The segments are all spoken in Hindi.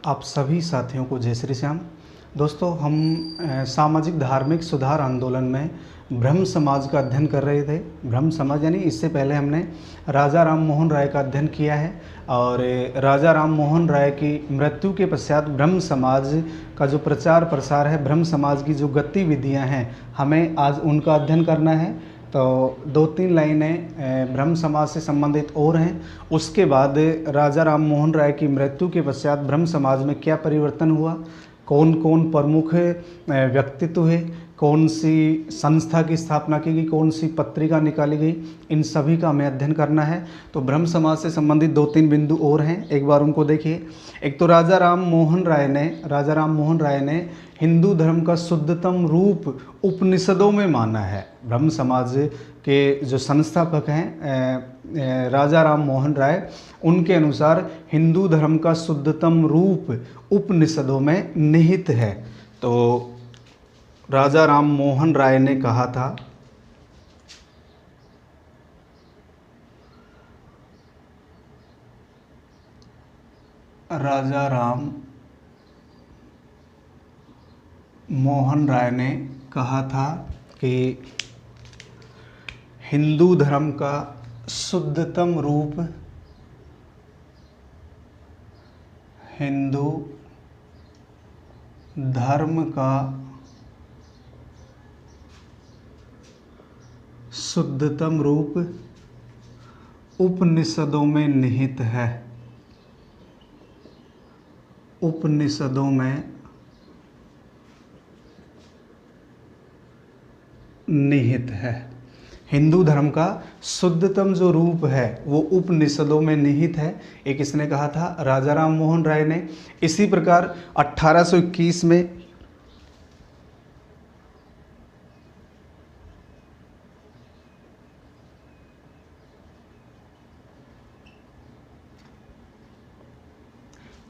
आप सभी साथियों को जय श्री श्याम। दोस्तों, हम सामाजिक धार्मिक सुधार आंदोलन में ब्रह्म समाज का अध्ययन कर रहे थे। ब्रह्म समाज यानी इससे पहले हमने राजा राम मोहन राय का अध्ययन किया है और राजा राम मोहन राय की मृत्यु के पश्चात ब्रह्म समाज का जो प्रचार प्रसार है, ब्रह्म समाज की जो गतिविधियां हैं, हमें आज उनका अध्ययन करना है। तो 2-3 लाइनें ब्रह्म समाज से संबंधित और हैं। उसके बाद राजा राम मोहन राय की मृत्यु के पश्चात ब्रह्म समाज में क्या परिवर्तन हुआ, कौन कौन प्रमुख व्यक्तित्व हुए, कौन सी संस्था की स्थापना की गई, कौन सी पत्रिका निकाली गई, इन सभी का हमें अध्ययन करना है। तो ब्रह्म समाज से संबंधित 2-3 बिंदु और हैं, एक बार उनको देखिए। एक तो राजा राम मोहन राय ने हिंदू धर्म का शुद्धतम रूप उपनिषदों में माना है। ब्रह्म समाज के जो संस्थापक हैं राजा राम मोहन राय, उनके अनुसार हिंदू धर्म का शुद्धतम रूप उपनिषदों में निहित है। तो राजा राम मोहन राय ने कहा था, राजा राम मोहन राय ने कहा था कि हिंदू धर्म का शुद्धतम रूप, हिंदू धर्म का शुद्धतम रूप उपनिषदों में निहित है। उपनिषदों में निहित है। हिंदू धर्म का शुद्धतम जो रूप है वो उपनिषदों में निहित है। एक इसने कहा था राजा राम मोहन राय ने। इसी प्रकार 1821 में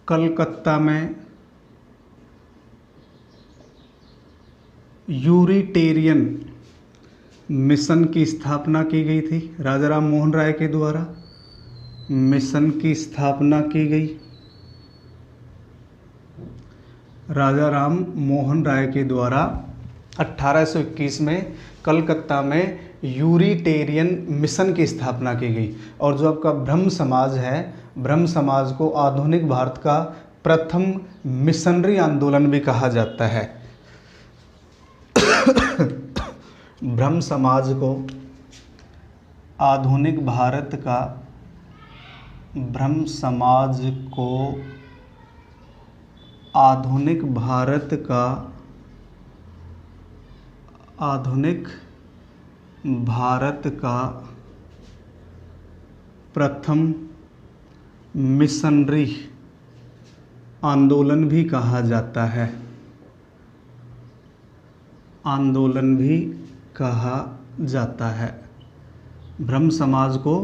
कलकत्ता में यूनिटेरियन मिशन की स्थापना की गई थी। राजा राम मोहन राय के द्वारा मिशन की स्थापना की गई। राजा राम मोहन राय के द्वारा 1821 में कलकत्ता में यूनिटेरियन मिशन की स्थापना की गई। और जो आपका ब्रह्म समाज है, ब्रह्म समाज को आधुनिक भारत का प्रथम मिशनरी आंदोलन भी कहा जाता है। ब्रह्म समाज को आधुनिक भारत का, ब्रह्म समाज को आधुनिक भारत का, आधुनिक भारत का प्रथम मिशनरी आंदोलन भी कहा जाता है। आंदोलन भी कहा जाता है। ब्रह्म समाज को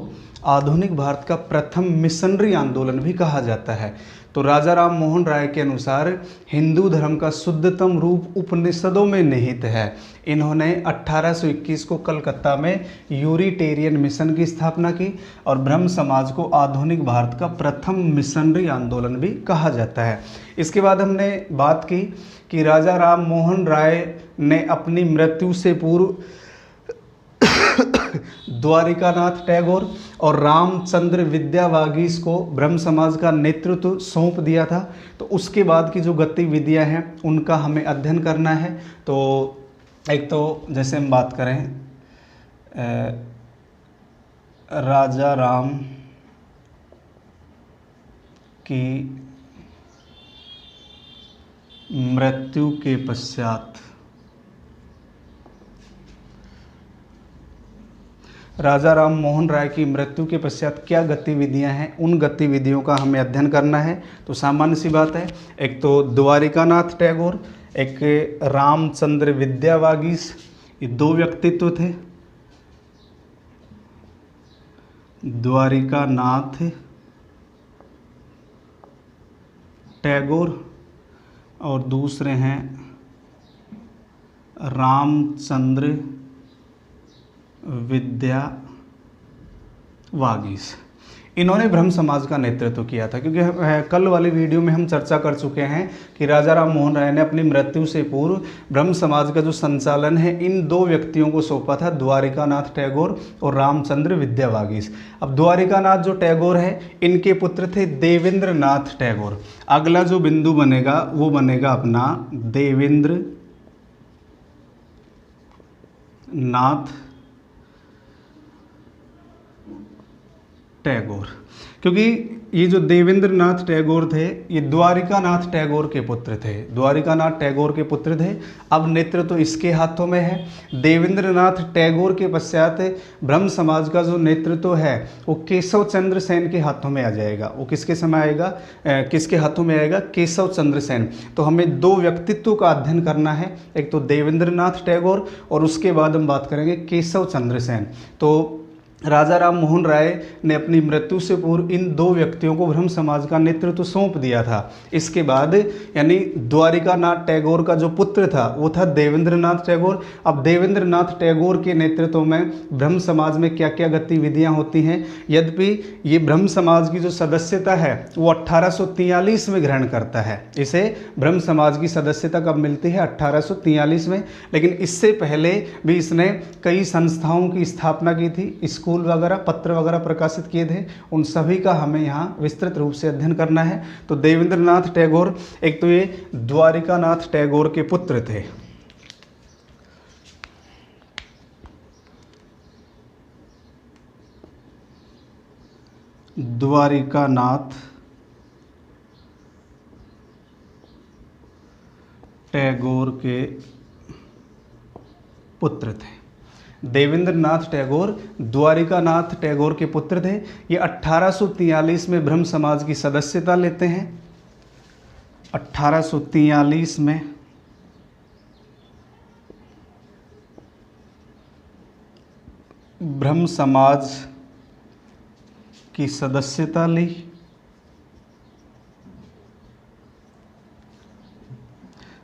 आधुनिक भारत का प्रथम मिशनरी आंदोलन भी कहा जाता है। तो राजा राम मोहन राय के अनुसार हिंदू धर्म का शुद्धतम रूप उपनिषदों में निहित है। इन्होंने 1821 को कलकत्ता में यूनिटेरियन मिशन की स्थापना की और ब्रह्म समाज को आधुनिक भारत का प्रथम मिशनरी आंदोलन भी कहा जाता है। इसके बाद हमने बात की कि राजा राम मोहन राय ने अपनी मृत्यु से पूर्व द्वारिकानाथ टैगोर और रामचंद्र विद्यावागीश को ब्रह्म समाज का नेतृत्व सौंप दिया था। तो उसके बाद की जो गतिविधियां हैं उनका हमें अध्ययन करना है। तो एक तो जैसे हम बात करें राजा राम की मृत्यु के पश्चात, राजा राम मोहन राय की मृत्यु के पश्चात क्या गतिविधियां हैं, उन गतिविधियों का हमें अध्ययन करना है। तो सामान्य सी बात है, एक तो द्वारिकानाथ टैगोर, एक रामचंद्र विद्यावागीश, ये 2 व्यक्तित्व थे। द्वारिकानाथ टैगोर और दूसरे हैं रामचंद्र विद्यावागीश। इन्होंने ब्रह्म समाज का नेतृत्व किया था, क्योंकि कल वाली वीडियो में हम चर्चा कर चुके हैं कि राजा राम मोहन राय ने अपनी मृत्यु से पूर्व ब्रह्म समाज का जो संचालन है इन दो व्यक्तियों को सौंपा था, द्वारिकानाथ टैगोर और रामचंद्र विद्यावागीश। अब द्वारिकानाथ जो टैगोर है इनके पुत्र थे देवेंद्र नाथ टैगोर। अगला जो बिंदु बनेगा वो बनेगा अपना देवेंद्र नाथ टैगोर, क्योंकि ये जो देवेंद्र नाथ टैगोर थे ये द्वारिकानाथ टैगोर के पुत्र थे, द्वारिकानाथ टैगोर के पुत्र थे। अब नेतृत्व तो इसके हाथों में है। देवेंद्र नाथ टैगोर के पश्चात ब्रह्म समाज का जो नेतृत्व है वो केशव चंद्र सेन के हाथों में आ जाएगा। वो किसके समय आएगा, किसके हाथों में आएगा, केशव चंद्र सेन। तो हमें दो व्यक्तित्व का अध्ययन करना है, एक तो देवेंद्र नाथ टैगोर और उसके बाद हम बात करेंगे केशव चंद्र सेन। तो राजा राम मोहन राय ने अपनी मृत्यु से पूर्व इन दो व्यक्तियों को ब्रह्म समाज का नेतृत्व सौंप दिया था। इसके बाद यानी द्वारिकानाथ टैगोर का जो पुत्र था वो था देवेंद्र नाथ टैगोर। अब देवेंद्र नाथ टैगोर के नेतृत्व में ब्रह्म समाज में क्या क्या गतिविधियां होती हैं, यद्यपि ये ब्रह्म समाज की जो सदस्यता है वो 1843 में ग्रहण करता है। इसे ब्रह्म समाज की सदस्यता कब मिलती है, 1843 में। लेकिन इससे पहले भी इसने कई संस्थाओं की स्थापना की थी, स्कूल वगैरह, पत्र वगैरह प्रकाशित किए थे। उन सभी का हमें यहाँ विस्तृत रूप से अध्ययन करना है। तो देवेंद्र नाथ टैगोर एक तो ये द्वारिकानाथ टैगोर के पुत्र थे। द्वारिकानाथ टैगोर के पुत्र थे। देवेंद्र नाथ टैगोर द्वारिकानाथ टैगोर के पुत्र थे। ये 1843 में ब्रह्म समाज की सदस्यता लेते हैं। 1843 में ब्रह्म समाज की सदस्यता ली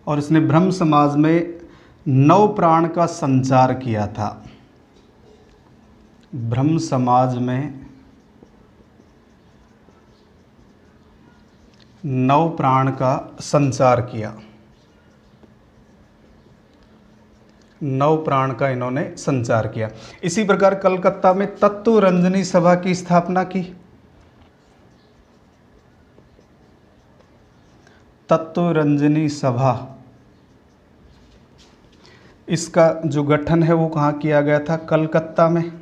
और इसने ब्रह्म समाज में नव प्राण का संचार किया था। ब्रह्म समाज में नव प्राण का संचार किया, नव प्राण का इन्होंने संचार किया। इसी प्रकार कलकत्ता में तत्व रंजनी सभा की स्थापना की। तत्व रंजनी सभा, इसका जो गठन है वो कहाँ किया गया था, कलकत्ता में।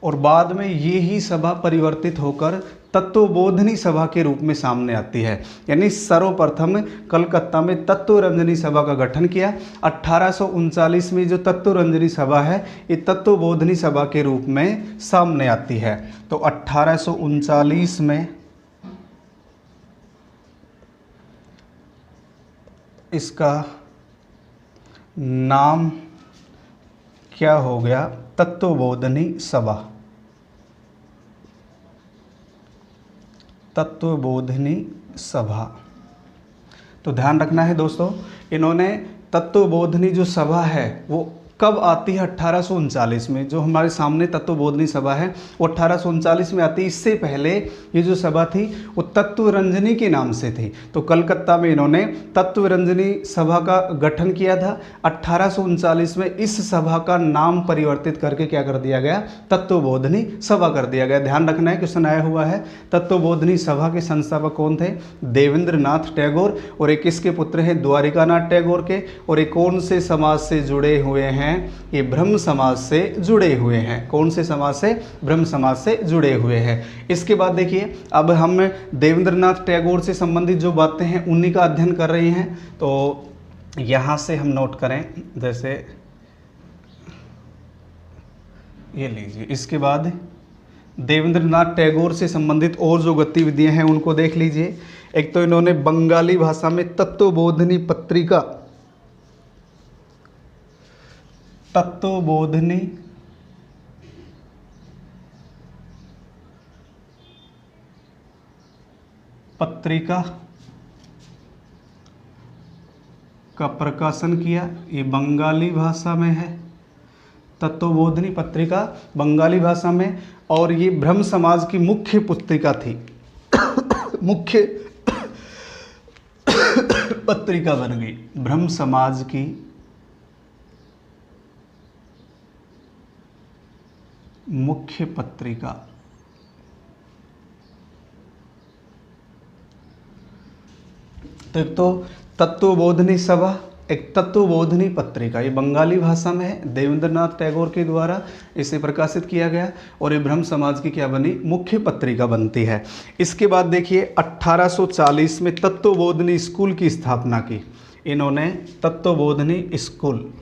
और बाद में ये ही सभा परिवर्तित होकर तत्वबोधिनी सभा के रूप में सामने आती है। यानी सर्वप्रथम कलकत्ता में तत्वरंजनी सभा का गठन किया। 1839 में जो तत्वरंजनी सभा है ये तत्वबोधिनी सभा के रूप में सामने आती है। तो 1839 में इसका नाम क्या हो गया, तत्वबोधिनी सभा। तत्वबोधिनी सभा। तो ध्यान रखना है दोस्तों, इन्होंने तत्वबोधिनी जो सभा है वो कब आती है, 1839 में। जो हमारे सामने तत्वबोधिनी सभा है वो 1839 में आती है। इससे पहले ये जो सभा थी वो तत्वरंजनी के नाम से थी। तो कलकत्ता में इन्होंने तत्वरंजनी सभा का गठन किया था। 1839 में इस सभा का नाम परिवर्तित करके क्या कर दिया गया, तत्वबोधिनी सभा कर दिया गया। ध्यान रखना है, क्वेश्चन आया हुआ है। तत्वबोधिनी सभा के संस्थापक कौन थे, देवेंद्र नाथ टैगोर। और एक किसके पुत्र हैं, द्वारिकानाथ टैगोर के। और एक कौन से समाज से जुड़े हुए हैं, ये ब्रह्म समाज से जुड़े हुए हैं। कौन से समाज से, ब्रह्म समाज से जुड़े हुए हैं। इसके बाद देखिए, अब हम देवेंद्र नाथ टैगोर से संबंधित जो बातें हैं उन्हीं का अध्ययन कर रहे हैं। तो यहाँ से हम नोट करें, जैसे ये लीजिए। इसके बाद देवेंद्र नाथ टैगोर से संबंधित और जो गतिविधियां हैं उनको देख लीजिए। एक तो इन्होंने बंगाली भाषा में तत्वबोधिनी पत्रिका, तत्वबोधिनी पत्रिका का प्रकाशन किया। ये बंगाली भाषा में है, तत्वबोधिनी पत्रिका बंगाली भाषा में, और ये ब्रह्म समाज की मुख्य पुस्तिका थी, मुख्य पत्रिका बन गई। ब्रह्म समाज की मुख्य पत्रिका। तो एक तो तत्वबोधिनी सभा, एक तत्वबोधिनी पत्रिका, ये बंगाली भाषा में है, देवेंद्रनाथ टैगोर के द्वारा इसे प्रकाशित किया गया और ये ब्रह्म समाज की क्या बनी, मुख्य पत्रिका बनती है। इसके बाद देखिए 1840 में तत्वबोधिनी स्कूल की स्थापना की इन्होंने, तत्वबोधिनी स्कूल,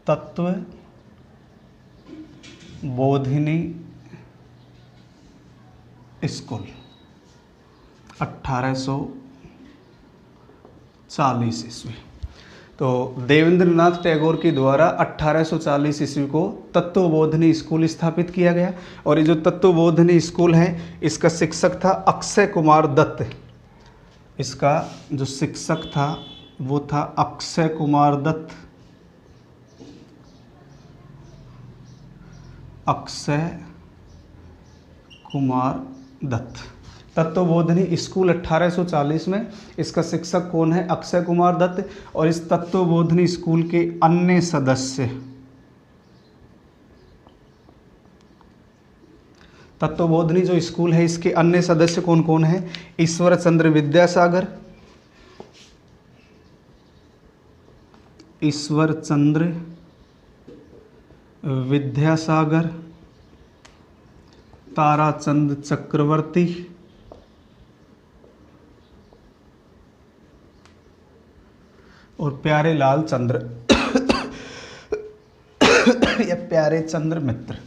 तत्वबोधिनी स्कूल 1840 ईस्वी। तो देवेंद्रनाथ टैगोर के द्वारा 1840 ईस्वी को तत्वबोधिनी स्कूल स्थापित किया गया और ये जो तत्वबोधिनी स्कूल है इसका शिक्षक था अक्षय कुमार दत्त। इसका जो शिक्षक था वो था अक्षय कुमार दत्त। अक्षय कुमार दत्त। तत्वबोधिनी स्कूल 1840 में, इसका शिक्षक कौन है, अक्षय कुमार दत्त। और इस तत्वबोधिनी स्कूल के अन्य सदस्य, तत्वबोधिनी जो स्कूल है इसके अन्य सदस्य कौन कौन है, ईश्वर चंद्र विद्यासागर, ईश्वर चंद्र विद्यासागर, ताराचंद चक्रवर्ती और प्यारे लाल चंद्र या प्यारे चंद्र मित्र।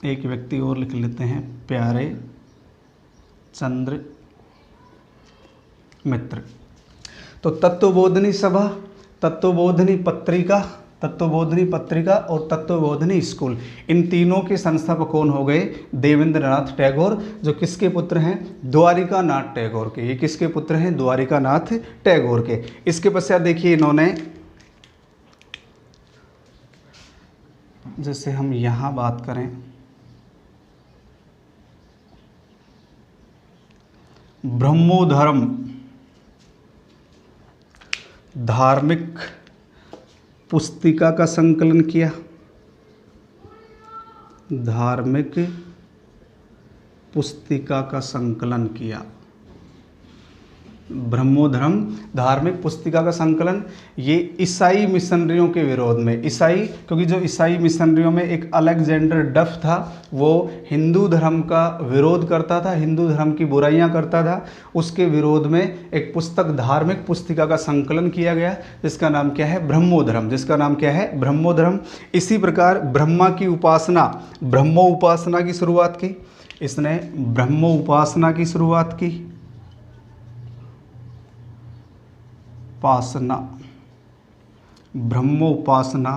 एक व्यक्ति और लिख लेते हैं, प्यारे चंद्र मित्र। तो तत्वबोधिनी सभा, तत्वबोधिनी पत्रिका, तत्वबोधिनी पत्रिका और तत्वबोधिनी स्कूल, इन तीनों के संस्थापक कौन हो गए, देवेंद्रनाथ टैगोर, जो किसके पुत्र हैं, द्वारिकानाथ टैगोर के। ये किसके पुत्र हैं, द्वारिकानाथ टैगोर के। इसके पश्चात देखिए इन्होंने, जैसे हम यहाँ बात करें, ब्रह्मोधर्म धार्मिक पुस्तिका का संकलन किया, धार्मिक पुस्तिका का संकलन किया। ब्रह्मोधर्म धार्मिक पुस्तिका का संकलन, ये ईसाई मिशनरियों के विरोध में, ईसाई, क्योंकि जो ईसाई मिशनरियों में एक अलेक्जेंडर डफ था, वो हिंदू धर्म का विरोध करता था, हिंदू धर्म की बुराइयां करता था, उसके विरोध में एक पुस्तक, धार्मिक पुस्तिका का संकलन किया गया जिसका नाम क्या है, ब्रह्मोधर्म, जिसका नाम क्या है, ब्रह्मोधर्म। इसी प्रकार ब्रह्मा की उपासना, ब्रह्मो उपासना की शुरुआत की इसने, ब्रह्मो उपासना की शुरुआत की, उपासना, ब्रह्मोपासना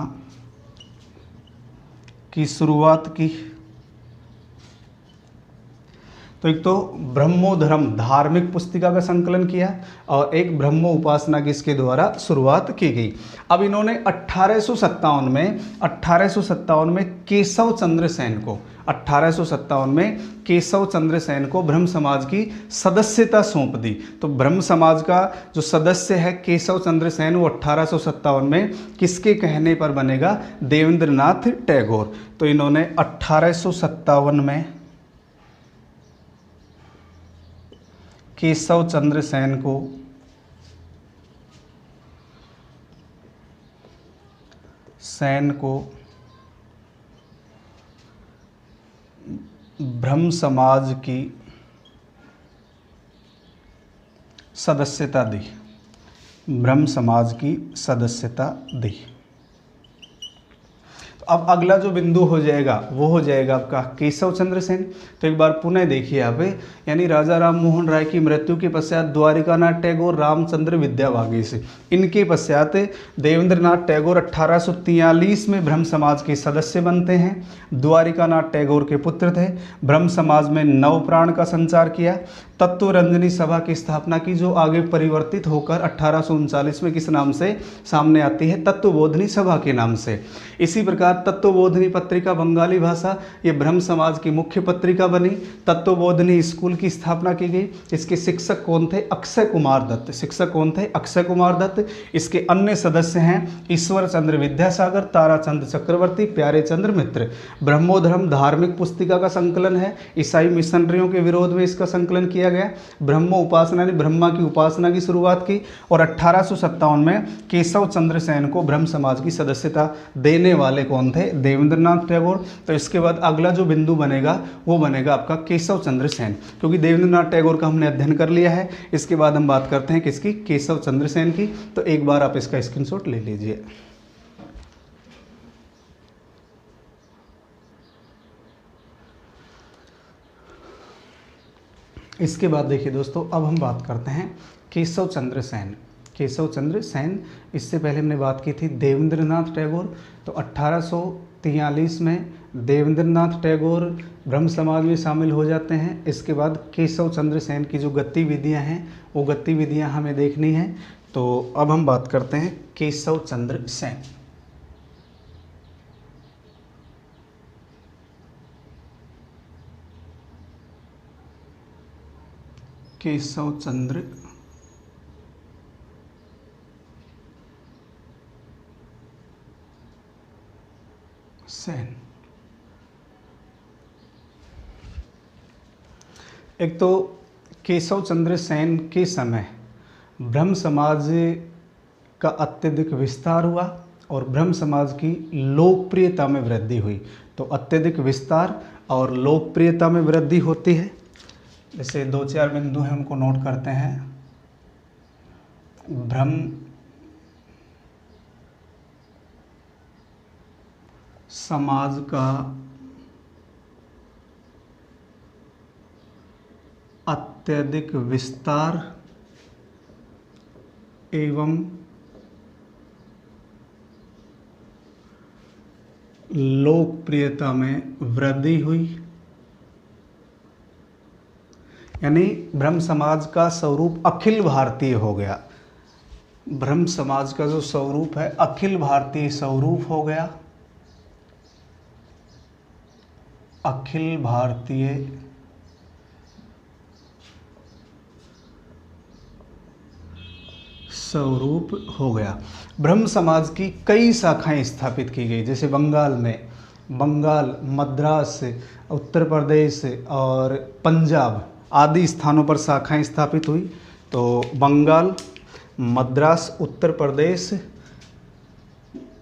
की शुरुआत की। तो एक तो ब्रह्मोधर्म धार्मिक पुस्तिका का संकलन किया और एक ब्रह्मो उपासना की इसके द्वारा शुरुआत की गई। अब इन्होंने 1857 में केशव चंद्र सेन को, 1857 में केशव चंद्र सेन को ब्रह्म समाज की सदस्यता सौंप दी। तो ब्रह्म समाज का जो सदस्य है केशव चंद्र सेन, वो 1857 में किसके कहने पर बनेगा, देवेंद्रनाथ टैगोर। तो इन्होंने 1857 में केशव चंद्र सेन को ब्रह्म समाज की सदस्यता दी, ब्रह्म समाज की सदस्यता दी। अब अगला जो बिंदु हो जाएगा वो हो जाएगा आपका केशव चंद्र सेन। तो एक बार पुनः देखिए यहाँ पे, यानी राजा राम मोहन राय की मृत्यु के पश्चात द्वारिकानाथ टैगोर, रामचंद्र विद्यावागीश, इनके पश्चात देवेंद्रनाथ टैगोर 1843 में ब्रह्म समाज के सदस्य बनते हैं। द्वारिकानाथ टैगोर के पुत्र थे। ब्रह्म समाज में नवप्राण का संचार किया। तत्वरंजनी सभा की स्थापना की, जो आगे परिवर्तित होकर 1839 में किस नाम से सामने आती है? तत्वबोधिनी सभा के नाम से। इसी प्रकार तत्वबोधिनी पत्रिका बंगाली भाषा, ये ब्रह्म समाज की मुख्य पत्रिका बनी। तत्वबोधिनी स्कूल की स्थापना की गई। इसके शिक्षक कौन थे? अक्षय कुमार दत्त। शिक्षक कौन थे? अक्षय कुमार दत्त। इसके अन्य सदस्य हैं ईश्वर चंद्र विद्यासागर, ताराचंद चक्रवर्ती, प्यारे चंद्र मित्र। ब्रह्मोधर्म धार्मिक पुस्तिका का संकलन है। ईसाई मिशनरियों के विरोध में इसका संकलन किया गया। ब्रह्म उपासना ने ब्रह्मा की उपासना की शुरुआत की। और 1857 में केशव चंद्र सेन को ब्रह्म समाज की सदस्यता देने वाले कौन थे? देवेंद्रनाथ टैगोर। तो इसके बाद अगला जो बिंदु बनेगा वो बनेगा आपका केशव चंद्र सेन, क्योंकि देवेंद्रनाथ टैगोर का हमने अध्ययन कर लिया है। इसके बाद हम बात करते हैं किसकी? केशव चंद्र सेन की। तो एक बार आप इसका स्क्रीनशॉट ले लीजिए। इसके बाद देखिए दोस्तों, अब हम बात करते हैं केशव चंद्र सेन। केशव चंद्र सेन, इससे पहले हमने बात की थी देवेंद्रनाथ टैगोर। तो 1843 में देवेंद्रनाथ टैगोर ब्रह्म समाज में शामिल हो जाते हैं। इसके बाद केशव चंद्र सेन की जो गतिविधियां हैं वो गतिविधियां हमें देखनी हैं। तो अब हम बात करते हैं केशव चंद्र सेन। केशव चंद्र सेन। एक तो केशव चंद्र सेन के समय ब्रह्म समाज का अत्यधिक विस्तार हुआ और ब्रह्म समाज की लोकप्रियता में वृद्धि हुई। तो अत्यधिक विस्तार और लोकप्रियता में वृद्धि होती है। जैसे 2-4 बिंदु हैं, उनको नोट करते हैं। ब्रह्म समाज का अत्यधिक विस्तार एवं लोकप्रियता में वृद्धि हुई। यानी ब्रह्म समाज का स्वरूप अखिल भारतीय हो गया। ब्रह्म समाज का जो स्वरूप है अखिल भारतीय स्वरूप हो गया। अखिल भारतीय स्वरूप हो गया। ब्रह्म समाज की कई शाखाएं स्थापित की गई, जैसे बंगाल, मद्रास, उत्तर प्रदेश और पंजाब आदि स्थानों पर शाखाएं स्थापित हुई। तो बंगाल, मद्रास, उत्तर प्रदेश,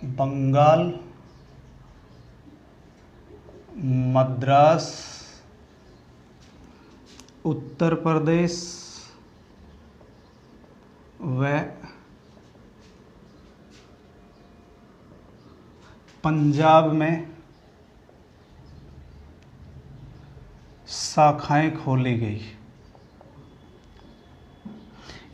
बंगाल, मद्रास, उत्तर प्रदेश व पंजाब में शाखाएं खोली गई।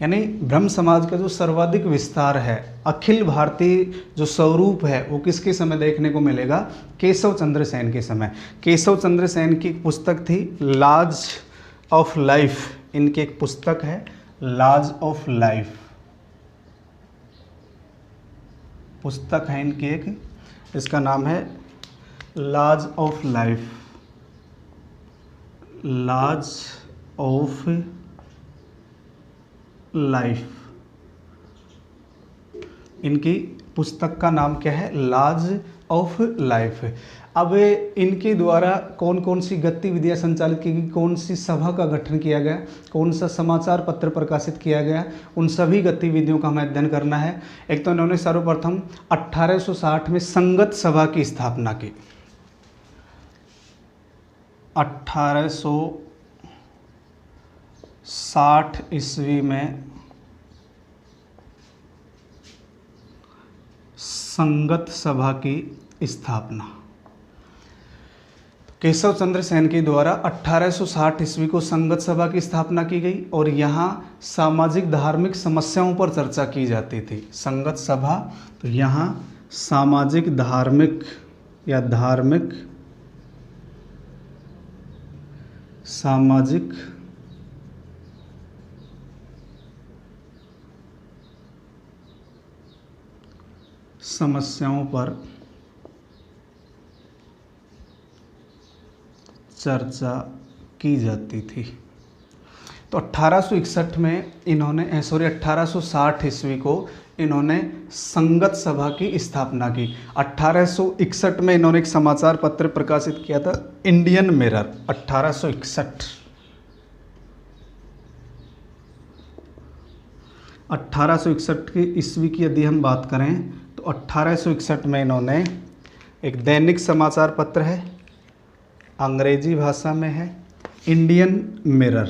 यानी ब्रह्म समाज का जो सर्वाधिक विस्तार है, अखिल भारतीय जो स्वरूप है, वो किसके समय देखने को मिलेगा? केशव चंद्र सेन के समय। केशव चंद्र सेन की एक पुस्तक थी लॉज ऑफ लाइफ। इनकी एक पुस्तक है लॉज ऑफ लाइफ, पुस्तक है इनकी एक, इसका नाम है laws of life. Laws of life, इनकी पुस्तक का नाम क्या है? Laws of life. अब इनके द्वारा कौन कौन सी गतिविधियां संचालित की गई, कौन सी सभा का गठन किया गया, कौन सा समाचार पत्र प्रकाशित किया गया, उन सभी गतिविधियों का हमें अध्ययन करना है। एक तो इन्होंने सर्वप्रथम 1860 में संगत सभा की स्थापना की। 1860 ईस्वी में संगत सभा की स्थापना। केशव चंद्र सेन के द्वारा 1860 ईस्वी को संगत सभा की स्थापना की गई और यहाँ सामाजिक धार्मिक समस्याओं पर चर्चा की जाती थी। संगत सभा, तो यहाँ सामाजिक धार्मिक या धार्मिक सामाजिक समस्याओं पर चर्चा की जाती थी। तो 1861 में इन्होंने 1860 ईस्वी को इन्होंने संगत सभा की स्थापना की। 1861 में इन्होंने एक समाचार पत्र प्रकाशित किया था, इंडियन मिरर। 1861 की ईस्वी की यदि हम बात करें तो 1861 में इन्होंने एक दैनिक समाचार पत्र है, अंग्रेजी भाषा में है, इंडियन मिरर।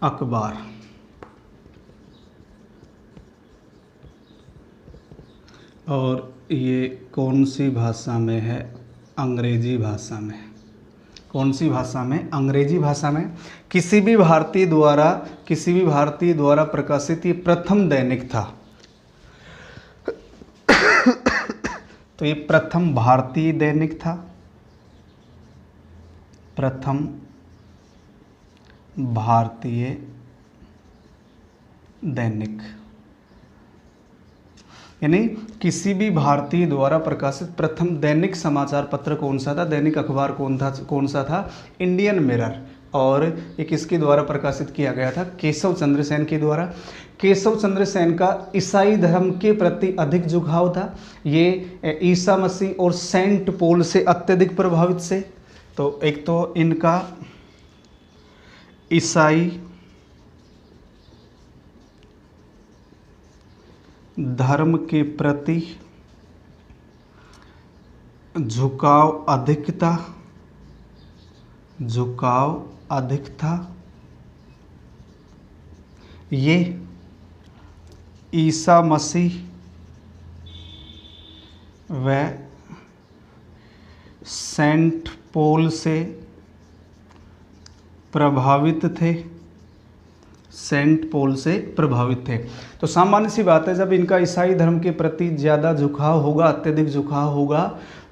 अखबार, और ये कौन सी भाषा में है? अंग्रेजी भाषा में। कौन सी भाषा में? अंग्रेजी भाषा में। किसी भी भारतीय द्वारा प्रकाशित ये प्रथम दैनिक था। तो ये प्रथम भारतीय दैनिक था, प्रथम भारतीय दैनिक। यानी किसी भी भारतीय द्वारा प्रकाशित प्रथम दैनिक समाचार पत्र कौन सा था, दैनिक अखबार कौन सा था? Indian mirror. और ये किसके द्वारा प्रकाशित किया गया था? केशव चंद्र सेन के द्वारा। केशव चंद्र सेन का ईसाई धर्म के प्रति अधिक झुकाव था। ये ईसा मसीह और सेंट पॉल से अत्यधिक प्रभावित से। तो एक तो इनका ईसाई धर्म के प्रति झुकाव अधिक था। ये ईसा मसीह व सेंट पॉल से प्रभावित थे। तो सामान्य सी बात है, जब इनका ईसाई धर्म के प्रति ज़्यादा झुकाव होगा, अत्यधिक झुकाव होगा,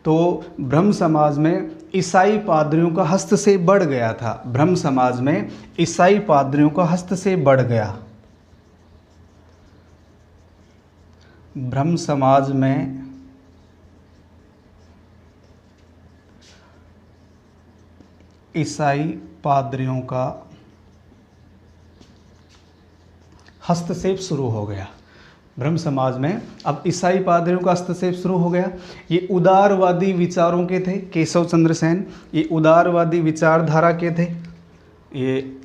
तो ब्रह्म समाज में ईसाई पादरियों का हस्तक्षेप बढ़ गया था। ब्रह्म समाज में ईसाई पादरियों का हस्तक्षेप बढ़ गया। ब्रह्म समाज में ईसाई पादरियों का हस्तक्षेप शुरू हो गया। ब्रह्म समाज में अब ईसाई पादरियों का हस्तक्षेप शुरू हो गया। ये उदारवादी विचारों के थे। केशव चंद्र सेन ये उदारवादी विचारधारा के थे। ये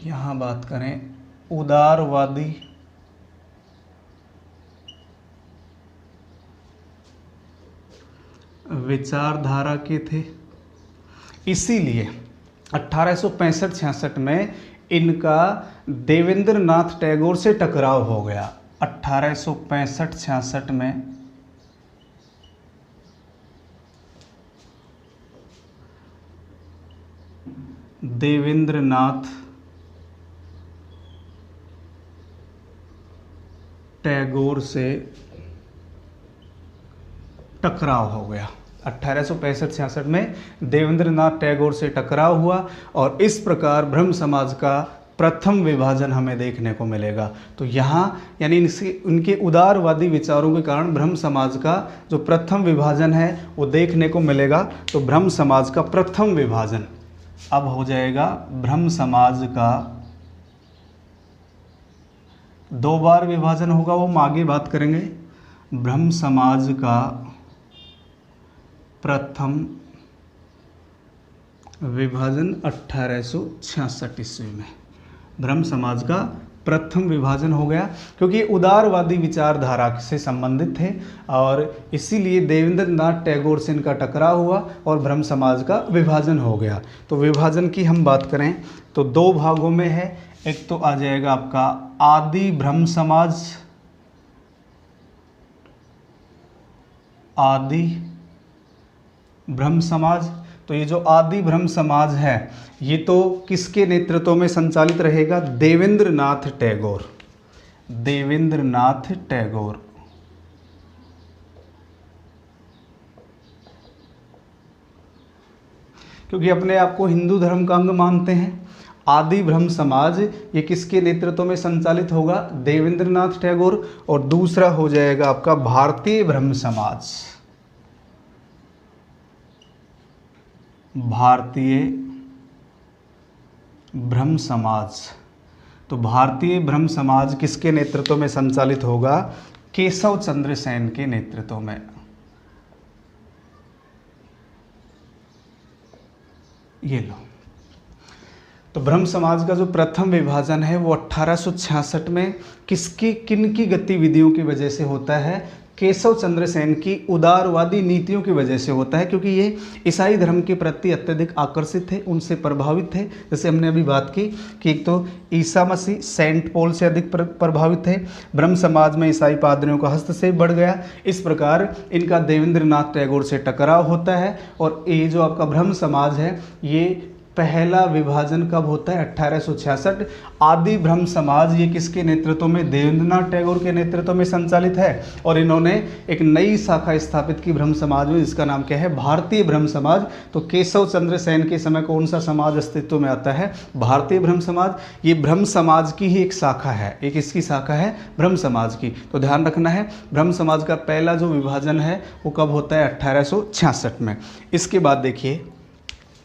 यहाँ बात करें उदारवादी विचारधारा के थे। इसीलिए 1865-66 में इनका देवेंद्र नाथ टैगोर से टकराव हो गया। 1865-66 में देवेंद्र नाथ टैगोर से टकराव हो गया। 1865-66 में देवेंद्र नाथ टैगोर से टकराव हुआ और इस प्रकार ब्रह्म समाज का प्रथम विभाजन हमें देखने को मिलेगा। तो यहाँ यानी उनके उदारवादी विचारों के कारण ब्रह्म समाज का जो प्रथम विभाजन है वो देखने को मिलेगा। तो ब्रह्म समाज का प्रथम विभाजन अब हो जाएगा ब्रह्म समाज का 2 बार विभाजन होगा, वो हम आगे बात करेंगे। ब्रह्म समाज का प्रथम विभाजन 1866 ईस्वी में ब्रह्म समाज का प्रथम विभाजन हो गया, क्योंकि उदारवादी विचारधारा से संबंधित थे और इसीलिए देवेंद्र नाथ टैगोर से इनका टकराव हुआ और ब्रह्म समाज का विभाजन हो गया। तो विभाजन की हम बात करें तो 2 भागों में है। एक तो आ जाएगा आपका आदि ब्रह्म समाज, आदि ब्रह्म समाज। तो ये जो आदि ब्रह्म समाज है ये तो किसके नेतृत्व में संचालित रहेगा? देवेंद्रनाथ टैगोर, देवेंद्रनाथ टैगोर। क्योंकि अपने आप को हिंदू धर्म का अंग मानते हैं। आदि ब्रह्म समाज ये किसके नेतृत्व में संचालित होगा? देवेंद्रनाथ टैगोर। और दूसरा हो जाएगा आपका भारतीय ब्रह्म समाज, भारतीय ब्रह्म समाज। तो भारतीय ब्रह्म समाज किसके नेतृत्व में संचालित होगा? केशव चंद्र सेन के नेतृत्व में। ये लो। तो ब्रह्म समाज का जो प्रथम विभाजन है वो 1866 में किन की गतिविधियों की वजह से होता है? केशव चंद्र सेन की उदारवादी नीतियों की वजह से होता है, क्योंकि ये ईसाई धर्म के प्रति अत्यधिक आकर्षित थे, उनसे प्रभावित थे। जैसे हमने अभी बात की कि एक तो ईसा मसीह सेंट पॉल से अधिक प्रभावित थे, ब्रह्म समाज में ईसाई पादरियों का हस्तक्षेप बढ़ गया। इस प्रकार इनका देवेंद्रनाथ टैगोर से टकराव होता है। और ये जो आपका ब्रह्म समाज है ये पहला विभाजन कब होता है? 1866। आदि ब्रह्म समाज ये किसके नेतृत्व में? देवेंद्रनाथ टैगोर के नेतृत्व में संचालित है। और इन्होंने एक नई शाखा स्थापित की ब्रह्म समाज में, जिसका नाम क्या है? भारतीय ब्रह्म समाज। तो केशव चंद्र सेन के समय कौन सा समाज अस्तित्व में आता है? भारतीय ब्रह्म समाज। ये ब्रह्म समाज की ही एक शाखा है। एक इसकी शाखा है ब्रह्म समाज की। तो ध्यान रखना है, ब्रह्म समाज का पहला जो विभाजन है वो कब होता है? 1866 में। इसके बाद देखिए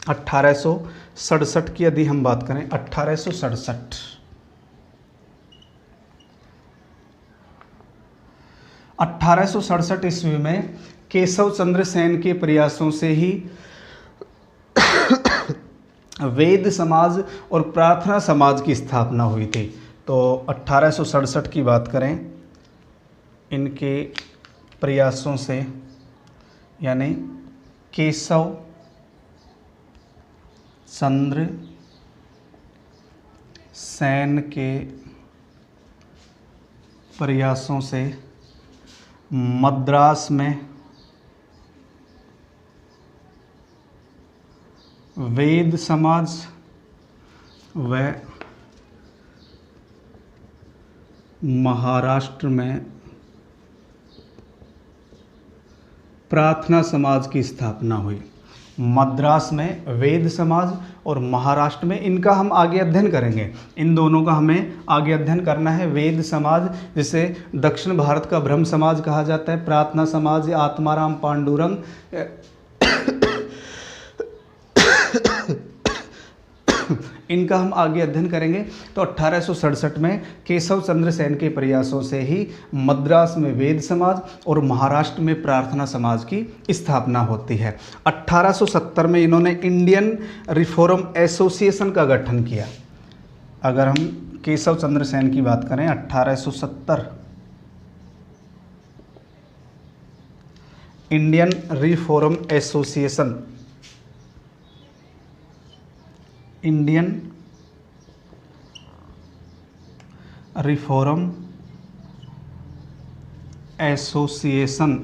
1867 की यदि हम बात करें, 1867 ईस्वी में केशव चंद्र सेन के प्रयासों से ही वेद समाज और प्रार्थना समाज की स्थापना हुई थी। तो 1867 की बात करें, इनके प्रयासों से, यानी केशव चंद्र सेन के प्रयासों से मद्रास में वेद समाज व महाराष्ट्र में प्रार्थना समाज की स्थापना हुई। मद्रास में वेद समाज और महाराष्ट्र में, इनका हम आगे अध्ययन करेंगे, इन दोनों का हमें आगे अध्ययन करना है। वेद समाज जिसे दक्षिण भारत का ब्रह्म समाज कहा जाता है, प्रार्थना समाज आत्माराम पांडुरंग, इनका हम आगे अध्ययन करेंगे। तो 1867 में केशव चंद्र सेन के प्रयासों से ही मद्रास में वेद समाज और महाराष्ट्र में प्रार्थना समाज की स्थापना होती है। 1870 में इन्होंने इंडियन रिफॉर्म एसोसिएशन का गठन किया। अगर हम केशव चंद्र सेन की बात करें, 1870 Indian reform association, Indian reform association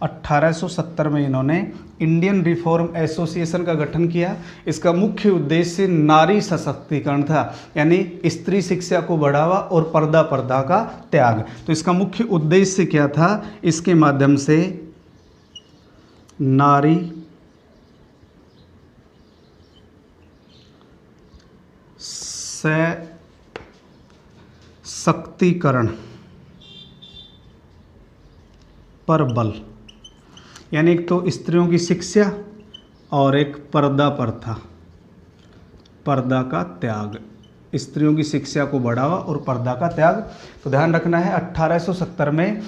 1870 में इन्होंने इंडियन रिफॉर्म एसोसिएशन का गठन किया। इसका मुख्य उद्देश्य नारी सशक्तिकरण था, यानी स्त्री शिक्षा को बढ़ावा और पर्दा का त्याग। तो इसका मुख्य उद्देश्य क्या था? इसके माध्यम से नारी सशक्तिकरण पर बल, यानी एक तो स्त्रियों की शिक्षा और एक पर्दा पर था, पर्दा का त्याग, स्त्रियों की शिक्षा को बढ़ावा और पर्दा का त्याग। तो ध्यान रखना है 1870 में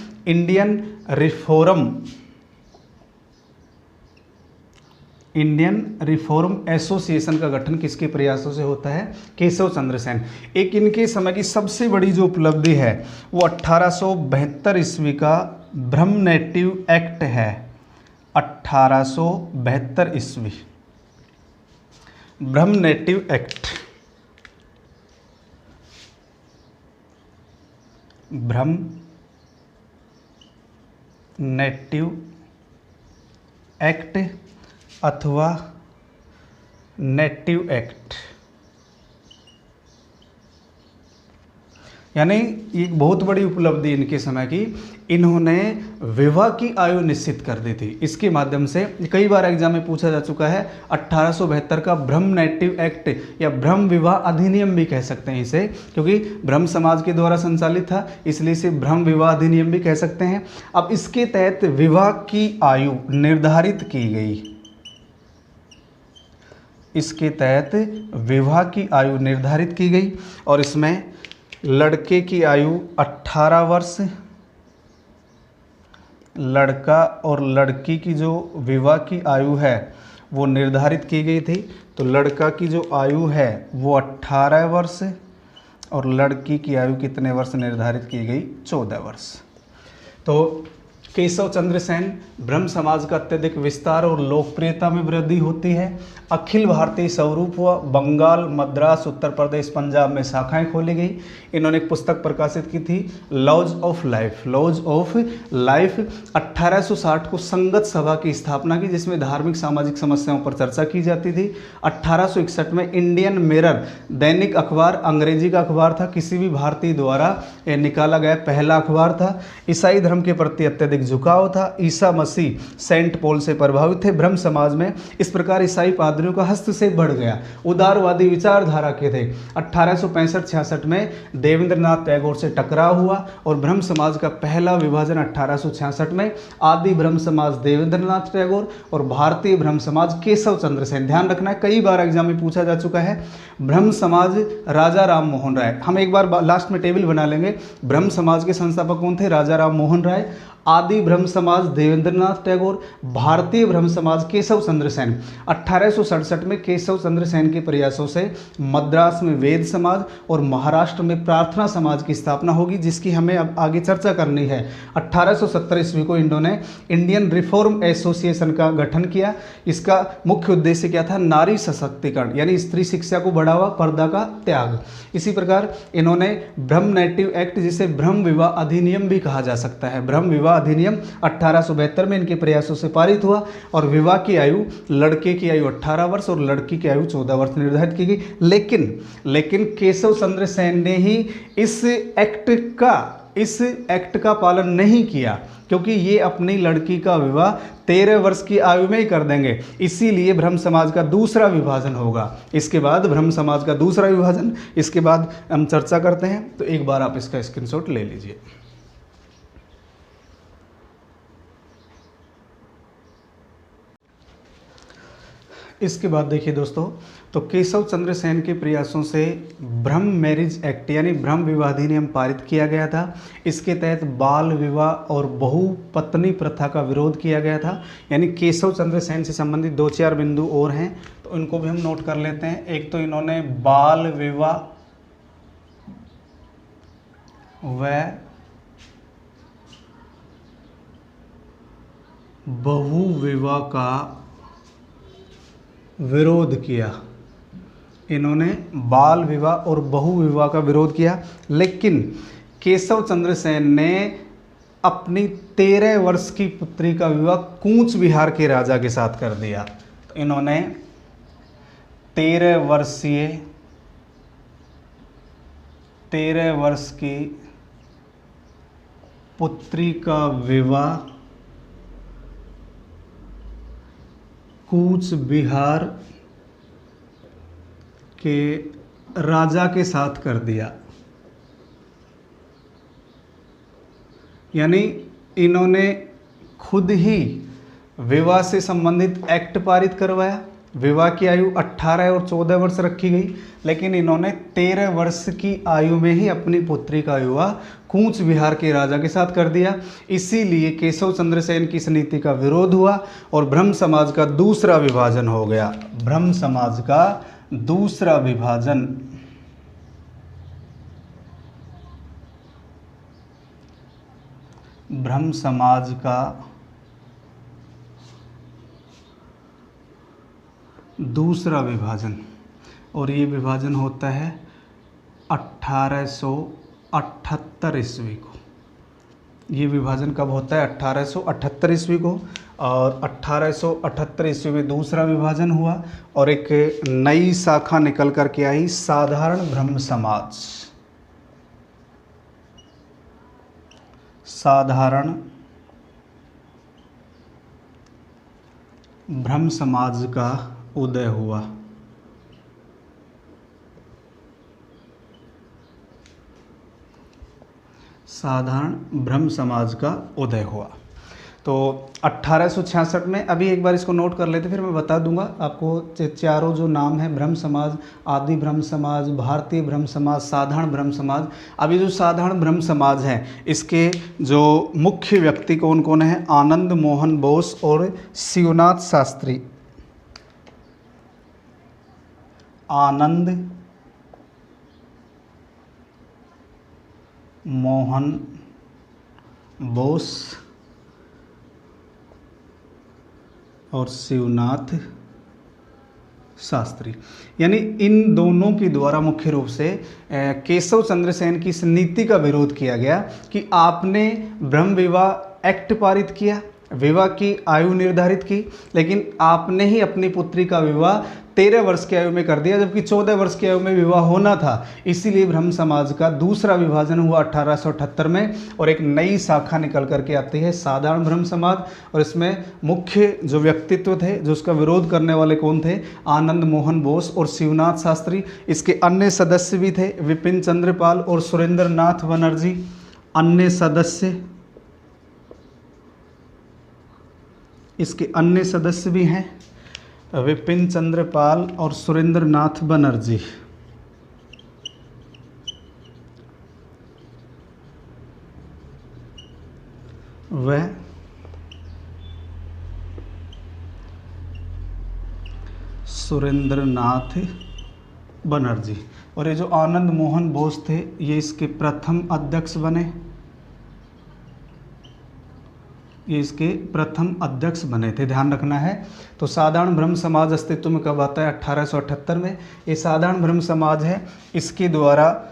इंडियन रिफॉर्म एसोसिएशन का गठन किसके प्रयासों से होता है? केशव चंद्र सेन। एक इनके समय की सबसे बड़ी जो उपलब्धि है वो 1872 ईस्वी का ब्रह्म नेटिव एक्ट है। 1872 ईस्वी, ब्रह्म नेटिव एक्ट, ब्रह्म नेटिव एक्ट अथवा नेटिव एक्ट, यानी एक बहुत बड़ी उपलब्धि इनके समय की, इन्होंने विवाह की आयु निश्चित कर दी थी। इसके माध्यम से कई बार एग्जाम में पूछा जा चुका है 1872 का ब्रह्म नेटिव एक्ट या ब्रह्म विवाह अधिनियम भी कह सकते हैं इसे, क्योंकि ब्रह्म समाज के द्वारा संचालित था इसलिए इसे ब्रह्म विवाह अधिनियम भी कह सकते हैं। अब इसके तहत विवाह की आयु निर्धारित की गई, इसके तहत विवाह की आयु निर्धारित की गई और इसमें लड़के की आयु 18 वर्ष, लड़का और लड़की की जो विवाह की आयु है वो निर्धारित की गई थी। तो लड़का की जो आयु है वो 18 वर्ष और लड़की की आयु कितने वर्ष निर्धारित की गई? 14 वर्ष। तो केशव चंद्र सेन, ब्रह्म समाज का अत्यधिक विस्तार और लोकप्रियता में वृद्धि होती है। अखिल भारतीय स्वरूप व बंगाल, मद्रास, उत्तर प्रदेश, पंजाब में शाखाएं खोली गई। इन्होंने एक पुस्तक प्रकाशित की थी laws of life, laws of life. 1860 को संगत सभा की स्थापना की जिसमें धार्मिक सामाजिक समस्याओं पर चर्चा की जाती थी। 1861 में इंडियन मिरर दैनिक अखबार, अंग्रेजी का अखबार था, किसी भी भारतीय द्वारा निकाला गया पहला अखबार था। ईसाई धर्म के प्रति अत्यधिक झुकाव था। ईसा मसीह सेंट पॉल से प्रभावित थे। ब्रह्म समाज में इस प्रकार ईसाई पादरियों का हस्तक्षेप बढ़ गया। उदारवादी विचारधारा के थे। 1865-66 में देवेंद्रनाथ टैगोर से टकराव हुआ और ब्रह्म समाज का पहला विभाजन 1866 में। आदि ब्रह्म समाज देवेंद्रनाथ टैगोर और भारतीय ब्रह्म समाज केशव चंद्र सेन। ध्यान रखना है, कई बार एग्जाम में पूछा जा चुका है। ब्रह्म समाज राजा राम मोहन राय, हम एक बार लास्ट में टेबल बना लेंगे। ब्रह्म समाज के संस्थापक कौन थे? राजा राम मोहन राय। आदि ब्रह्म समाज देवेंद्रनाथ टैगोर। भारतीय ब्रह्म समाज केशव चंद्र सेन। 1867 में केशव चंद्र सेन के प्रयासों से मद्रास में वेद समाज और महाराष्ट्र में प्रार्थना समाज की स्थापना होगी, जिसकी हमें अब आगे चर्चा करनी है। 1870 ईस्वी को इन्होंने इंडियन रिफॉर्म एसोसिएशन का गठन किया। इसका मुख्य उद्देश्य क्या था? नारी सशक्तिकरण, यानी स्त्री शिक्षा को बढ़ावा, पर्दा का त्याग। इसी प्रकार इन्होंने ब्रह्म नेटिव एक्ट, जिसे ब्रह्म विवाह अधिनियम भी कहा जा सकता है, ब्रह्म विवाह अधिनियम 1872 में इनके प्रयासों से पारित हुआ और विवाह की आयु, लड़के की आयु 18 वर्ष और लड़की की आयु 14 वर्ष निर्धारित की गई। लेकिन केशव चंद्र सेन ने ही इस एक्ट का पालन नहीं किया, क्योंकि ये अपनी लड़की का विवाह 13 वर्ष की आयु में ही कर देंगे। इसीलिए ब्रह्म समाज का दूसरा विभाजन होगा। इसके बाद ब्रह्म समाज का दूसरा विभाजन, इसके बाद हम चर्चा करते हैं। तो एक बार आप इसका स्क्रीनशॉट ले लीजिए। इसके बाद देखिए दोस्तों, तो केशव चंद्र सेन के प्रयासों से ब्रह्म मैरिज एक्ट यानी ब्रह्म विवाह अधिनियम पारित किया गया था। इसके तहत बाल विवाह और बहुपत्नी प्रथा का विरोध किया गया था। यानी केशव चंद्र सेन से संबंधित 2-4 बिंदु और हैं, तो इनको भी हम नोट कर लेते हैं। एक तो इन्होंने बाल विवाह व बहु विवाह का विरोध किया। इन्होंने बाल विवाह और बहु विवाह का विरोध किया, लेकिन केशव चंद्र सेन ने अपनी 13 वर्ष की पुत्री का विवाह कूच बिहार के राजा के साथ कर दिया। तो इन्होंने 13 वर्ष की पुत्री का विवाह कूच बिहार के राजा के साथ कर दिया। यानी इन्होंने खुद ही विवाह से संबंधित एक्ट पारित करवाया। विवाह की आयु 18 और 14 वर्ष रखी गई, लेकिन इन्होंने 13 वर्ष की आयु में ही अपनी पुत्री का विवाह कूच बिहार के राजा के साथ कर दिया। इसीलिए केशव चंद्र सेन की इस नीति का विरोध हुआ और ब्रह्म समाज का दूसरा विभाजन हो गया। ब्रह्म समाज का दूसरा विभाजन ब्रह्म समाज का दूसरा विभाजन और ये विभाजन होता है 1878 ईस्वी को। ये विभाजन कब होता है? 1878 ईस्वी को। और 1878 ईस्वी में दूसरा विभाजन हुआ और एक नई शाखा निकल कर के आई, साधारण ब्रह्म समाज। साधारण ब्रह्म समाज का उदय हुआ। साधारण ब्रह्म समाज का उदय हुआ। तो 1866 में, अभी एक बार इसको नोट कर लेते फिर मैं बता दूंगा आपको। चारों जो नाम है, ब्रह्म समाज, आदि ब्रह्म समाज, भारतीय ब्रह्म समाज, साधारण ब्रह्म समाज। अभी जो साधारण ब्रह्म समाज है, इसके जो मुख्य व्यक्ति कौन कौन है? आनंद मोहन बोस और शिवनाथ शास्त्री। आनंद मोहन बोस और शिवनाथ शास्त्री, यानी इन दोनों के द्वारा मुख्य रूप से केशव चंद्र सेन की इस नीति का विरोध किया गया कि आपने ब्रह्म विवाह एक्ट पारित किया, विवाह की आयु निर्धारित की, लेकिन आपने ही अपनी पुत्री का विवाह 13 वर्ष की आयु में कर दिया, जबकि 14 वर्ष की आयु में विवाह होना था। इसीलिए ब्रह्म समाज का दूसरा विभाजन हुआ 1878 में और एक नई शाखा निकल करके आती है, साधारण ब्रह्म समाज। और इसमें मुख्य जो व्यक्तित्व थे, जो उसका विरोध करने वाले कौन थे? आनंद मोहन बोस और शिवनाथ शास्त्री। इसके अन्य सदस्य भी थे, विपिन चंद्र पाल और सुरेंद्र नाथ बनर्जी। अन्य सदस्य, इसके अन्य सदस्य भी हैं, विपिन चंद्र पाल और सुरेंद्र नाथ बनर्जी। वह सुरेंद्र नाथ बनर्जी। और ये जो आनंद मोहन बोस थे, ये इसके प्रथम अध्यक्ष बने। ये इसके प्रथम अध्यक्ष बने थे, ध्यान रखना है। तो साधारण ब्रह्म समाज अस्तित्व में कब आता है? 1878 में। ये साधारण ब्रह्म समाज है, इसके द्वारा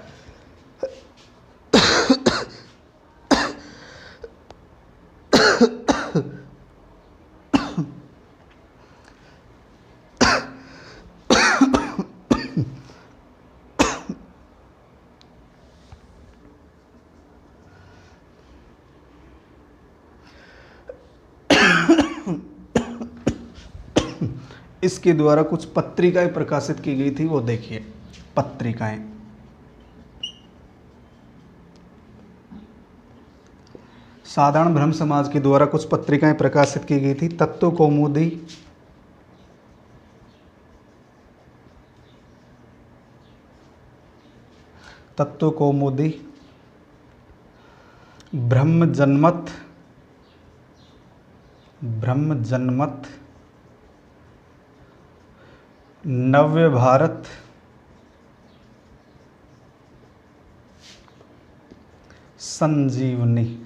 इसके द्वारा कुछ पत्रिकाएं प्रकाशित की गई थी, वो देखिए पत्रिकाएं। साधारण ब्रह्म समाज के द्वारा कुछ पत्रिकाएं प्रकाशित की गई थी। तत्व कौमुदी, तत्व कौमुदी, ब्रह्म जनमत, ब्रह्म जनमत, नव्य भारत, संजीवनी।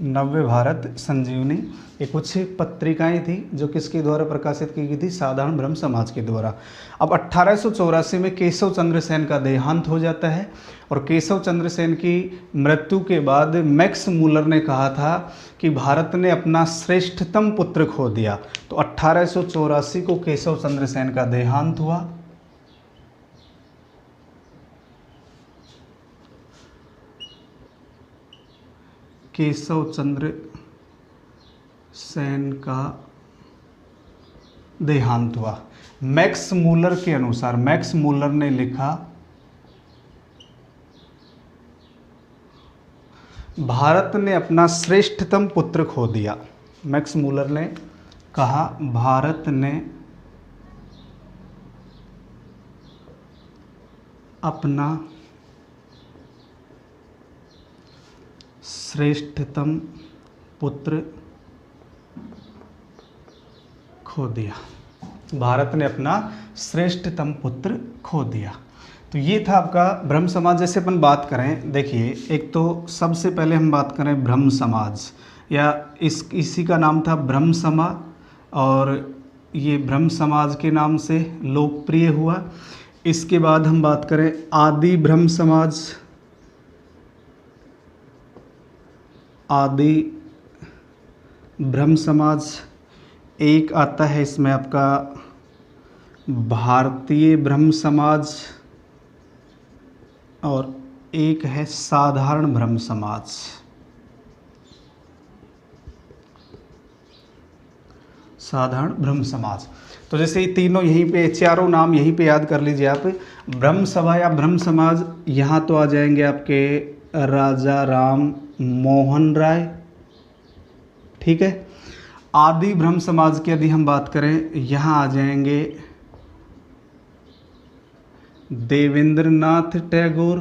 नव्य भारत, संजीवनी, ये कुछ पत्रिकाएं थी जो किसके द्वारा प्रकाशित की गई थी? साधारण ब्रह्म समाज के द्वारा। अब 1884 में केशव चंद्र सेन का देहांत हो जाता है और केशव चंद्र सेन की मृत्यु के बाद मैक्स मूलर ने कहा था कि भारत ने अपना श्रेष्ठतम पुत्र खो दिया। तो 1884 को केशव चंद्र सेन का देहांत हुआ। केशव चंद्र सेन का देहांत हुआ। मैक्स मूलर के अनुसार, मैक्स मूलर ने लिखा, भारत ने अपना श्रेष्ठतम पुत्र खो दिया। मैक्स मूलर ने कहा, भारत ने अपना श्रेष्ठतम पुत्र खो दिया। भारत ने अपना श्रेष्ठतम पुत्र खो दिया। तो ये था आपका ब्रह्म समाज। जैसे अपन बात करें, देखिए, एक तो सबसे पहले हम बात करें ब्रह्म समाज, या इसी का नाम था ब्रह्म समा, और ये ब्रह्म समाज के नाम से लोकप्रिय हुआ। इसके बाद हम बात करें आदि ब्रह्म समाज। आदि ब्रह्म समाज एक आता है इसमें आपका भारतीय ब्रह्म समाज, और एक है साधारण ब्रह्म समाज। साधारण ब्रह्म समाज। तो जैसे ये तीनों यहीं पे, चारों नाम यहीं पे याद कर लीजिए आप। ब्रह्म सभा या ब्रह्म समाज, यहाँ तो आ जाएंगे आपके राजा राम मोहन राय, ठीक है। आदि ब्रह्म समाज की यदि हम बात करें, यहाँ आ जाएंगे देवेंद्रनाथ टैगोर।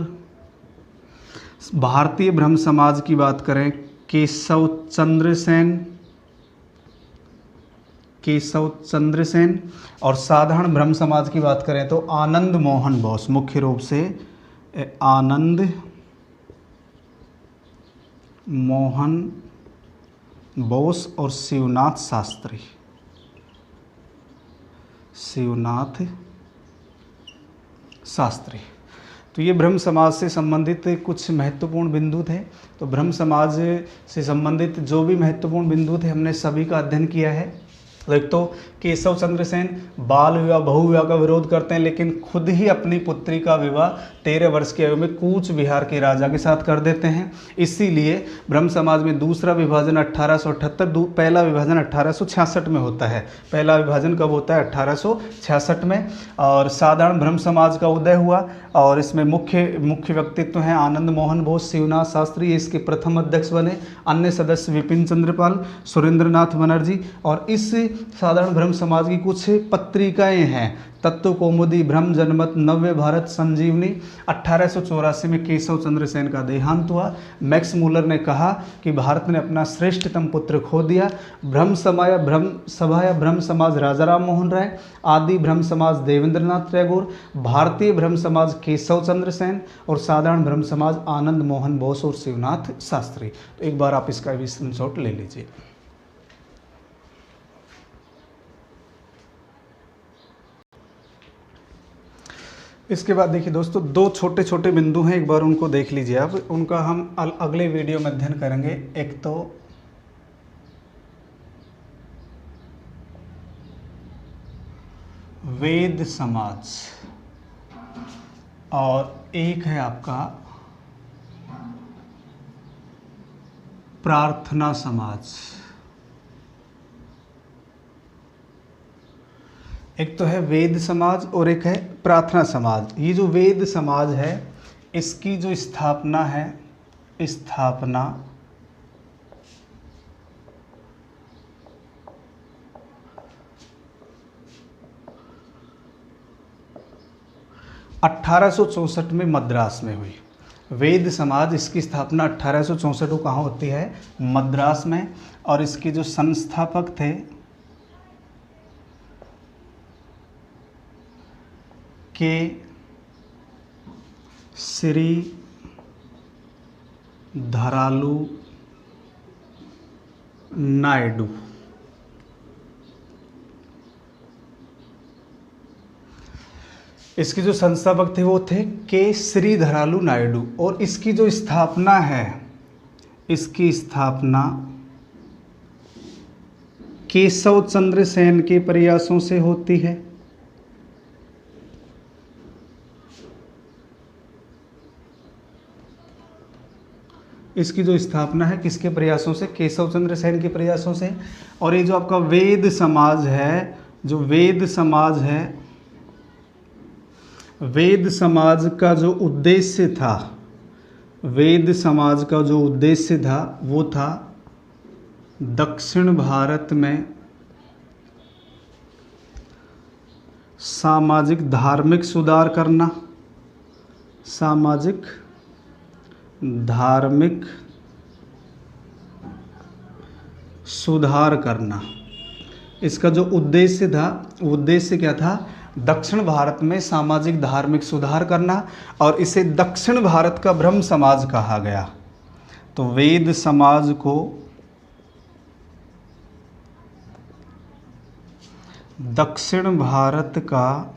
भारतीय ब्रह्म समाज की बात करें, केशव चंद्र सेन, केशव चंद्र सेन। और साधारण ब्रह्म समाज की बात करें तो आनंद मोहन बोस, मुख्य रूप से आनंद मोहन बोस और शिवनाथ शास्त्री, शिवनाथ शास्त्री। तो ये ब्रह्म समाज से संबंधित कुछ महत्वपूर्ण बिंदु थे। तो ब्रह्म समाज से संबंधित जो भी महत्वपूर्ण बिंदु थे हमने सभी का अध्ययन किया है। एक तो केशव चंद्र सेन बाल विवाह बहु विवाह का विरोध करते हैं, लेकिन खुद ही अपनी पुत्री का विवाह 13 वर्ष की आयु में कूच बिहार के राजा के साथ कर देते हैं। इसीलिए ब्रह्म समाज में दूसरा विभाजन 1878, पहला विभाजन 1866 में होता है। पहला विभाजन कब होता है? 1866 में। और साधारण ब्रह्म समाज का उदय हुआ, और इसमें मुख्य व्यक्तित्व हैं आनंद मोहन बोस, शिवनाथ शास्त्री, इसके प्रथम अध्यक्ष बने। अन्य सदस्य विपिन चंद्रपाल, सुरेंद्रनाथ बनर्जी। और इस साधारण ब्रह्म समाज की कुछ पत्रिकाएं हैं, तत्व कौमुदी, ब्रह्म जनमत, नव्य भारत, संजीवनी। 1884 में केशव चंद्र सेन का देहांत हुआ। मैक्स मूलर ने कहा कि भारत ने अपना श्रेष्ठतम पुत्र खो दिया। ब्रह्म सभा या ब्रह्म समाज राजा राम मोहन राय, आदि ब्रह्म समाज देवेंद्रनाथ टैगोर, भारतीय ब्रह्म समाज केशव चंद्र सेन, और साधारण ब्रह्म समाज आनंद मोहन बोस और शिवनाथ शास्त्री। तो एक बार आप इसका भी स्क्रीनशॉट ले लीजिए। इसके बाद देखिए दोस्तों, दो छोटे छोटे बिंदु हैं, एक बार उनको देख लीजिए आप। उनका हम अगले वीडियो में अध्ययन करेंगे। एक तो वेद समाज, और एक है आपका प्रार्थना समाज। एक तो है वेद समाज और एक है प्रार्थना समाज। ये जो वेद समाज है, इसकी जो स्थापना है, स्थापना 1864 में मद्रास में हुई। वेद समाज, इसकी स्थापना 1864 को कहाँ होती है? मद्रास में। और इसके जो संस्थापक थे के श्री धरालू नायडू। इसके जो संस्थापक थे वो थे के श्री धरालू नायडू। और इसकी जो स्थापना है, इसकी स्थापना केशव चंद्र सेन के प्रयासों से होती है। इसकी जो स्थापना है किसके प्रयासों से? केशव चंद्र सेन के प्रयासों से। और ये जो आपका वेद समाज है, जो वेद समाज है, वेद समाज का जो उद्देश्य था, वेद समाज का जो उद्देश्य था वो था दक्षिण भारत में सामाजिक धार्मिक सुधार करना, सामाजिक धार्मिक सुधार करना। इसका जो उद्देश्य था, उद्देश्य क्या था? दक्षिण भारत में सामाजिक धार्मिक सुधार करना। और इसे दक्षिण भारत का ब्रह्म समाज कहा गया। तो वेद समाज को दक्षिण भारत का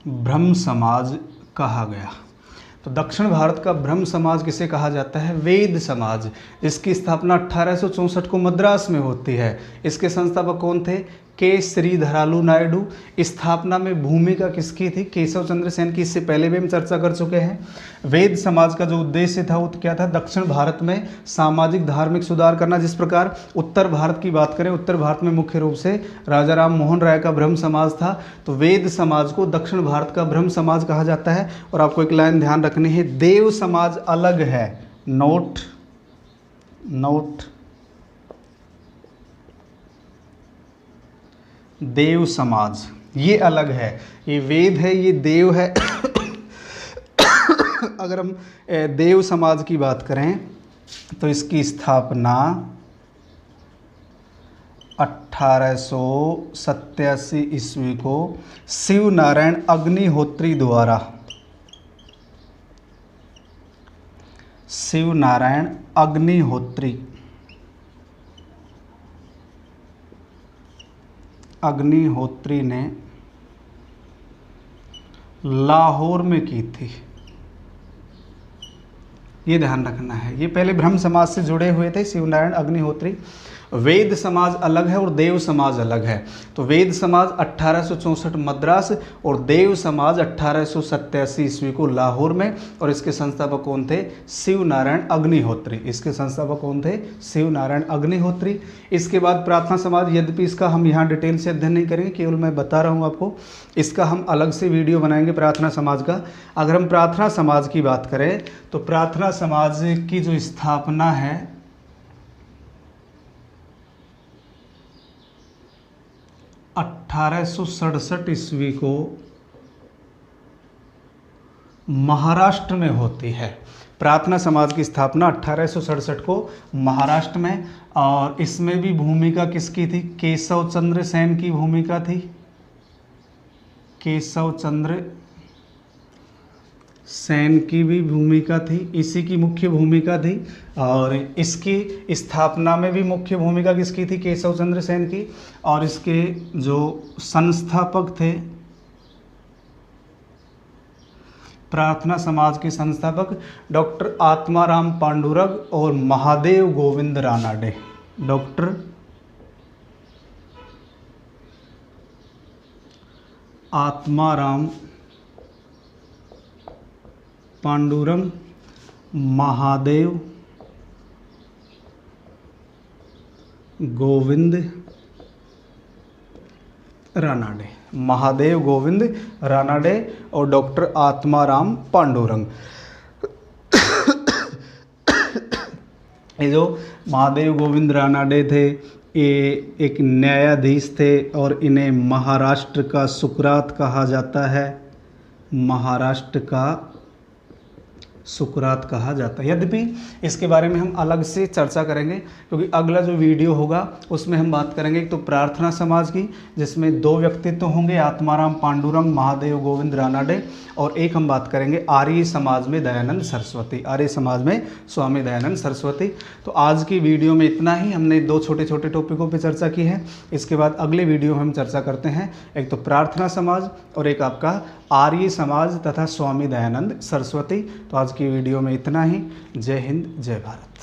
ब्रह्म समाज कहा गया। तो दक्षिण भारत का ब्रह्म समाज किसे कहा जाता है? वेद समाज। इसकी स्थापना 1864 को मद्रास में होती है। इसके संस्थापक कौन थे? के श्रीधरालु नायडू। स्थापना में भूमिका किसकी थी? केशव चंद्र सेन की। इससे पहले भी हम चर्चा कर चुके हैं। वेद समाज का जो उद्देश्य था वो क्या था? दक्षिण भारत में सामाजिक धार्मिक सुधार करना। जिस प्रकार उत्तर भारत की बात करें, उत्तर भारत में मुख्य रूप से राजा राम मोहन राय का ब्रह्म समाज था, तो वेद समाज को दक्षिण भारत का ब्रह्म समाज कहा जाता है। और आपको एक लाइन ध्यान रखनी है, देव समाज अलग है। नोट देव समाज ये अलग है, ये वेद है, ये देव है। अगर हम देव समाज की बात करें तो इसकी स्थापना 1887 ईस्वी को शिव नारायण अग्निहोत्री द्वारा, शिव नारायण अग्निहोत्री ने लाहौर में की थी। ये ध्यान रखना है, ये पहले ब्रह्म समाज से जुड़े हुए थे शिव नारायण अग्निहोत्री। वेद समाज अलग है और देव समाज अलग है। तो वेद समाज 1864 मद्रास और देव समाज 1887 ईस्वी को लाहौर में। और इसके संस्थापक कौन थे? शिव नारायण अग्निहोत्री। इसके संस्थापक कौन थे? शिव नारायण अग्निहोत्री। इसके बाद प्रार्थना समाज, यद्यपि इसका हम यहाँ डिटेल से अध्ययन नहीं करेंगे, केवल मैं बता रहा हूँ आपको, इसका हम अलग से वीडियो बनाएंगे प्रार्थना समाज का। अगर हम प्रार्थना समाज की बात करें तो प्रार्थना समाज की जो स्थापना है 1867 ईस्वी को महाराष्ट्र में होती है। प्रार्थना समाज की स्थापना 1867 को महाराष्ट्र में, और इसमें भी भूमिका किसकी थी? केशव चंद्र सेन की भूमिका थी। केशव चंद्र सेन की भी भूमिका थी, इसी की मुख्य भूमिका थी। और इसकी स्थापना में भी मुख्य भूमिका किसकी थी? केशव चंद्र सेन की। और इसके जो संस्थापक थे, प्रार्थना समाज के संस्थापक डॉक्टर आत्माराम पांडुरंग और महादेव गोविंद रानाडे। डॉक्टर आत्माराम पांडुरंग, महादेव गोविंद रानाडे। महादेव गोविंद रानाडे और डॉक्टर आत्माराम पांडुरंग। ये जो महादेव गोविंद रानाडे थे, ये एक न्यायाधीश थे और इन्हें महाराष्ट्र का सुकरात कहा जाता है। महाराष्ट्र का सुकरात कहा जाता है। यद्यपि इसके बारे में हम अलग से चर्चा करेंगे, क्योंकि अगला जो वीडियो होगा उसमें हम बात करेंगे एक तो प्रार्थना समाज की, जिसमें दो व्यक्तित्व होंगे, आत्माराम पांडुरंग, महादेव गोविंद रानाडे, और एक हम बात करेंगे आर्य समाज में दयानंद सरस्वती, आर्य समाज में स्वामी दयानंद सरस्वती। तो आज की वीडियो में इतना ही। हमने दो छोटे छोटे टॉपिकों पर चर्चा की है। इसके बाद अगले वीडियो में हम चर्चा करते हैं एक तो प्रार्थना समाज और एक आपका आर्य समाज तथा स्वामी दयानंद सरस्वती। तो आज की वीडियो में इतना ही। जय हिंद, जय भारत।